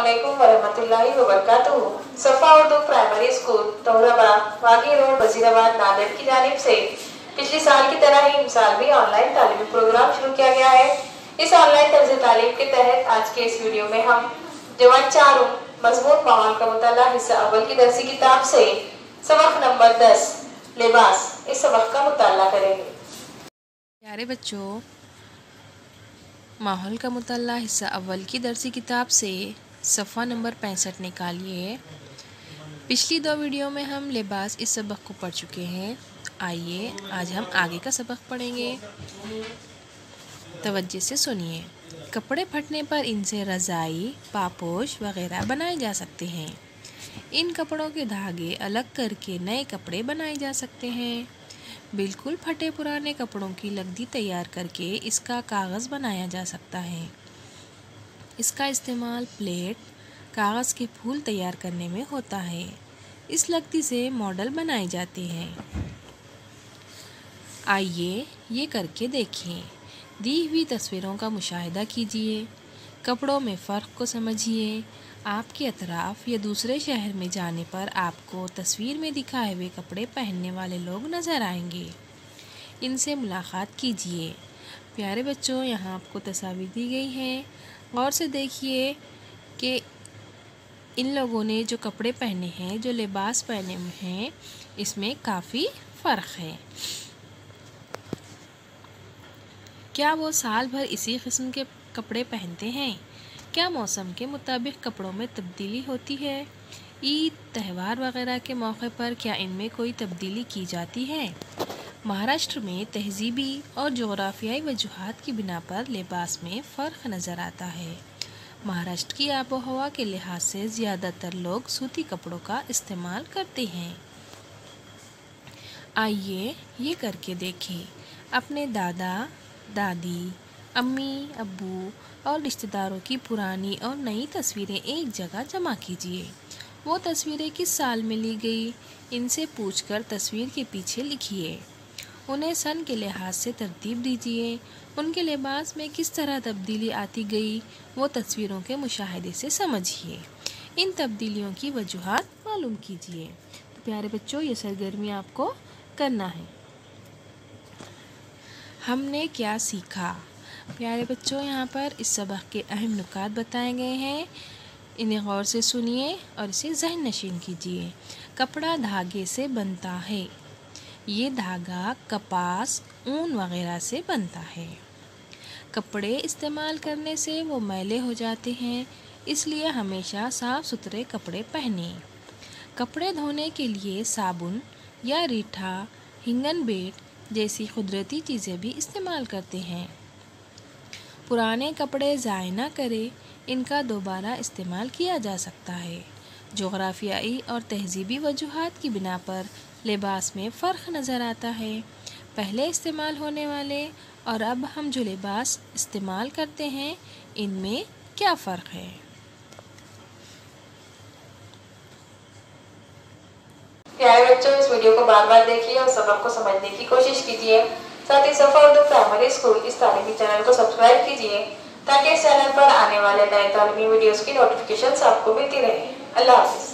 अस्सलामुअलैकुम वरहमतुल्लाहि वबरकातुहू। सफ़ा Urdu primary school तोहराबाद वागी road Wazirabad Nanded की जानिब से पिछले साल की तरह ही इस साल भी ऑनलाइन तालीमी प्रोग्राम शुरू किया गया है। इस ऑनलाइन तर्ज़ तालीम के तहत आज के इस वीडियो में हम जवान 4 मज़मून माहौल का मुताला हिस्सा अव्वल की दरसी किताब से सबक नंबर 10 लिबास इस सबक का मुताला करेंगे। प्यारे बच्चों, माहौल का मुताला हिस्सा अव्वल की दरसी किताब से सफ़ा नंबर 65 निकालिए। पिछली 2 वीडियो में हम लिबास इस सबक को पढ़ चुके हैं। आइए आज हम आगे का सबक पढ़ेंगे। तवज्जो से सुनिए। कपड़े फटने पर इनसे रज़ाई, पापोश वगैरह बनाए जा सकते हैं। इन कपड़ों के धागे अलग करके नए कपड़े बनाए जा सकते हैं। बिल्कुल फटे पुराने कपड़ों की लकड़ी तैयार करके इसका कागज़ बनाया जा सकता है। इसका इस्तेमाल प्लेट, कागज़ के फूल तैयार करने में होता है। इस लकड़ी से मॉडल बनाए जाते हैं। आइए ये करके देखें। दी हुई तस्वीरों का मुशाहिदा कीजिए। कपड़ों में फ़र्क को समझिए। आपके अतराफ़ या दूसरे शहर में जाने पर आपको तस्वीर में दिखाए हुए कपड़े पहनने वाले लोग नज़र आएंगे। इनसे मुलाकात कीजिए। प्यारे बच्चों, यहाँ आपको तस्वीर दी गई है। गौर से देखिए कि इन लोगों ने जो कपड़े पहने हैं, जो लिबास पहने हुए हैं, इसमें काफ़ी फ़र्क है। क्या वो साल भर इसी किस्म के कपड़े पहनते हैं? क्या मौसम के मुताबिक कपड़ों में तब्दीली होती है? ईद, त्यौहार वगैरह के मौके पर क्या इनमें कोई तब्दीली की जाती है? महाराष्ट्र में तहज़ीबी और जोग्राफियाई वजूहात की बिना पर लिबास में फ़र्क नज़र आता है। महाराष्ट्र की आबो हवा के लिहाज से ज़्यादातर लोग सूती कपड़ों का इस्तेमाल करते हैं। आइए ये करके देखें। अपने दादा दादी, अम्मी अब्बू और रिश्तेदारों की पुरानी और नई तस्वीरें एक जगह जमा कीजिए। वो तस्वीरें किस साल में ली गई, इनसे पूछकर तस्वीर के पीछे लिखिए। उन्हें सन के लिहाज से तरतीब दीजिए। उनके लिबास में किस तरह तब्दीली आती गई, वो तस्वीरों के मुशाहिदे से समझिए। इन तब्दीलियों की वजूहात मालूम कीजिए। तो प्यारे बच्चों, ये सरगर्मी आपको करना है। हमने क्या सीखा? प्यारे बच्चों, यहाँ पर इस सबक के अहम नुकात बताए गए हैं। इन्हें गौर से सुनिए और इसे ज़हन नशीन कीजिए। कपड़ा धागे से बनता है। ये धागा कपास, ऊन वगैरह से बनता है। कपड़े इस्तेमाल करने से वो मैले हो जाते हैं, इसलिए हमेशा साफ़ सुथरे कपड़े पहनें। कपड़े धोने के लिए साबुन या रीठा, हिंगन बेट जैसी कुदरती चीज़ें भी इस्तेमाल करते हैं। पुराने कपड़े ज़ाय ना करें, इनका दोबारा इस्तेमाल किया जा सकता है। जोग्राफियाई और तहज़ीबी वजूहात की बिना पर लिबास में फ़र्क नज़र आता है। पहले इस्तेमाल होने वाले और अब हम जो लिबास इस्तेमाल करते हैं, इनमें क्या फ़र्क है? प्यारे बच्चों, इस वीडियो को बार-बार देखिए और सबक को समझने की कोशिश कीजिए। साथ ही सफ़ा उर्दू प्राइमरी स्कूल इस तालीमी चैनल को सब्सक्राइब कीजिए ताकि इस चैनल पर आने वाले नए तालीमी वीडियोस की नोटिफिकेशंस आपको मिलती रहे। अल्लाह हाफ़िज़।